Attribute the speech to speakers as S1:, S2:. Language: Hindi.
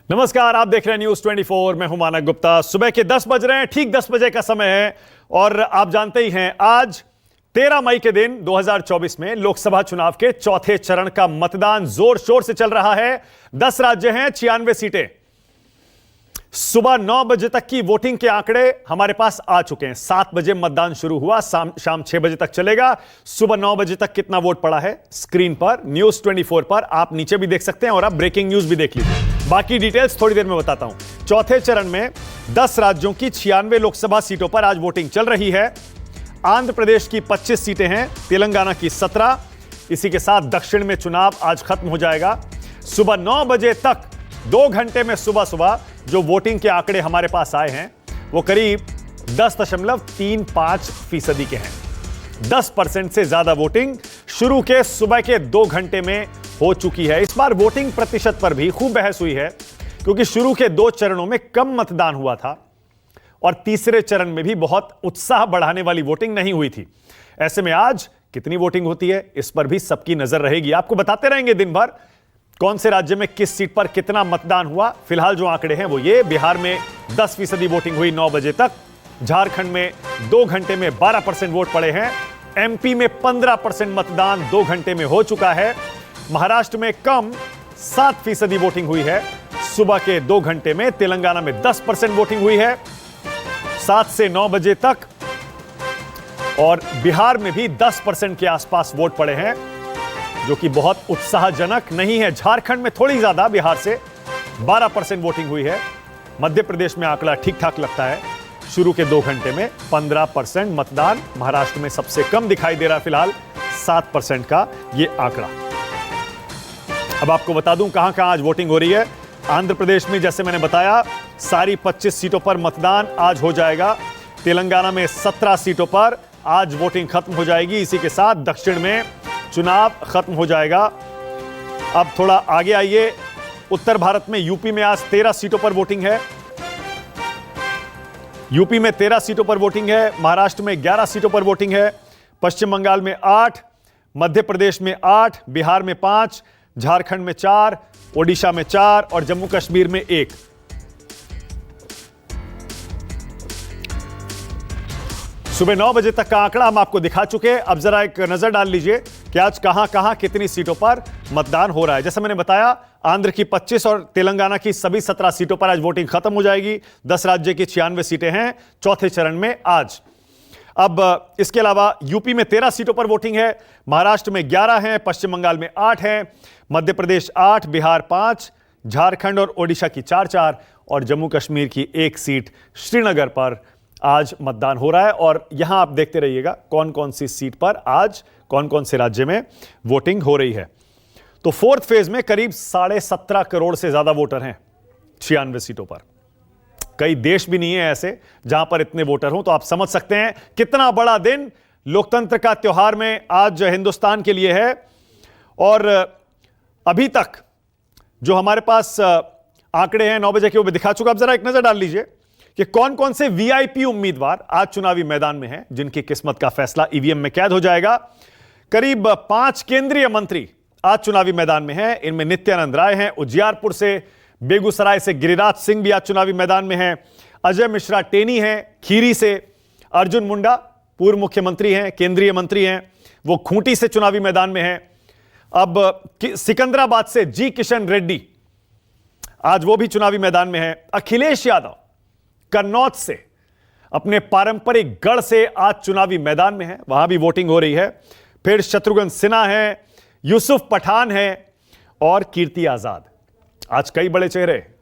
S1: नमस्कार, आप देख रहे हैं न्यूज 24। मैं हूं मानक गुप्ता। सुबह के 10 बज रहे हैं, ठीक 10 बजे का समय है। और आप जानते ही हैं, आज 13 मई के दिन 2024 में लोकसभा चुनाव के चौथे चरण का मतदान जोर शोर से चल रहा है। 10 राज्य हैं, 96 सीटें। सुबह 9 बजे तक की वोटिंग के आंकड़े हमारे पास आ चुके हैं। 7 बजे मतदान शुरू हुआ, शाम 6 बजे तक चलेगा। सुबह 9 बजे तक कितना वोट पड़ा है स्क्रीन पर न्यूज 24 पर आप नीचे भी देख सकते हैं, और आप ब्रेकिंग न्यूज भी देख लीजिए। बाकी डिटेल्स थोड़ी देर में बताता हूं। चौथे चरण में 10 राज्यों की 96 लोकसभा सीटों पर आज वोटिंग चल रही है। आंध्र प्रदेश की 25 सीटें हैं, तेलंगाना की 17। इसी के साथ दक्षिण में चुनाव आज खत्म हो जाएगा। सुबह 9 बजे तक 2 घंटे में सुबह जो वोटिंग के आंकड़े हमारे पास आए हैं वो करीब 10.35% के हैं। 10% से ज्यादा वोटिंग शुरू के सुबह के 2 घंटे में हो चुकी है। इस बार वोटिंग प्रतिशत पर भी खूब बहस हुई है, क्योंकि शुरू के 2 चरणों में कम मतदान हुआ था और तीसरे चरण में भी बहुत उत्साह बढ़ाने वाली वोटिंग नहीं हुई थी। ऐसे में आज कितनी वोटिंग होती है, इस पर भी सबकी नजर रहेगी। आपको बताते रहेंगे दिन भर कौन से राज्य में किस सीट पर कितना मतदान हुआ। फिलहाल जो आंकड़े हैं वो ये: बिहार में 10% वोटिंग हुई 9 बजे तक। झारखंड में 2 घंटे में 12% वोट पड़े हैं। एमपी में 15% मतदान 2 घंटे में हो चुका है। महाराष्ट्र में कम 7% वोटिंग हुई है सुबह के 2 घंटे में। तेलंगाना में 10% वोटिंग हुई है 7 से 9 बजे तक, और बिहार में भी 10% के आसपास वोट पड़े हैं, जो कि बहुत उत्साहजनक नहीं है। झारखंड में थोड़ी ज्यादा, बिहार से 12% वोटिंग हुई है। मध्य प्रदेश में आंकड़ा ठीक ठाक लगता है, शुरू के 2 घंटे में 15% मतदान। महाराष्ट्र में सबसे कम दिखाई दे रहा है फिलहाल 7% का ये आंकड़ा। अब आपको बता दूं कहां कहां आज वोटिंग हो रही है। आंध्र प्रदेश में जैसे मैंने बताया सारी 25 सीटों पर मतदान आज हो जाएगा। तेलंगाना में 17 सीटों पर आज वोटिंग खत्म हो जाएगी। इसी के साथ दक्षिण में चुनाव खत्म हो जाएगा। अब थोड़ा आगे आइए, उत्तर भारत में यूपी में आज 13 सीटों पर वोटिंग है। यूपी में 13 सीटों पर वोटिंग है। महाराष्ट्र में 11 सीटों पर वोटिंग है। पश्चिम बंगाल में 8, मध्य प्रदेश में 8, बिहार में 5, झारखंड में 4, ओडिशा में 4 और जम्मू कश्मीर में 1। सुबह 9 बजे तक का आंकड़ा हम आपको दिखा चुके हैं। अब जरा एक नजर डाल लीजिए कि आज कहां कहां कितनी सीटों पर मतदान हो रहा है। जैसे मैंने बताया, आंध्र की 25 और तेलंगाना की सभी 17 सीटों पर आज वोटिंग खत्म हो जाएगी। 10 राज्य की 96 सीटें हैं चौथे चरण में आज। अब इसके अलावा यूपी में 13 सीटों पर वोटिंग है। महाराष्ट्र में 11 हैं, पश्चिम बंगाल में 8 हैं, मध्य प्रदेश 8, बिहार 5, झारखंड और ओडिशा की 4 और जम्मू कश्मीर की 1 सीट श्रीनगर पर आज मतदान हो रहा है। और यहां आप देखते रहिएगा कौन कौन सी सीट पर आज कौन कौन से राज्य में वोटिंग हो रही है। तो 4th फेज में करीब 17.5 करोड़ से ज्यादा वोटर हैं 96 सीटों पर। कई देश भी नहीं है ऐसे जहां पर इतने वोटर हों, तो आप समझ सकते हैं कितना बड़ा दिन लोकतंत्र का त्योहार में आज हिंदुस्तान के लिए है। और अभी तक जो हमारे पास आंकड़े हैं 9 बजे के, वो दिखा चुका। अब जरा एक नजर डाल लीजिए कि कौन कौन से वीआईपी उम्मीदवार आज चुनावी मैदान में हैं, जिनकी किस्मत का फैसला ईवीएम में कैद हो जाएगा। करीब 5 केंद्रीय मंत्री आज चुनावी मैदान में हैं। इनमें नित्यानंद राय हैं उजियारपुर से, बेगूसराय से गिरिराज सिंह भी आज चुनावी मैदान में हैं, अजय मिश्रा टेनी हैं खीरी से, अर्जुन मुंडा पूर्व मुख्यमंत्री हैं, केंद्रीय मंत्री हैं, वो खूंटी से चुनावी मैदान में हैं। अब सिकंदराबाद से जी किशन रेड्डी आज वो भी चुनावी मैदान में हैं। अखिलेश यादव कन्नौज से अपने पारंपरिक गढ़ से आज चुनावी मैदान में है, वहां भी वोटिंग हो रही है। फिर शत्रुघ्न सिन्हा है, यूसुफ पठान है और कीर्ति आजाद। आज कई बड़े चेहरे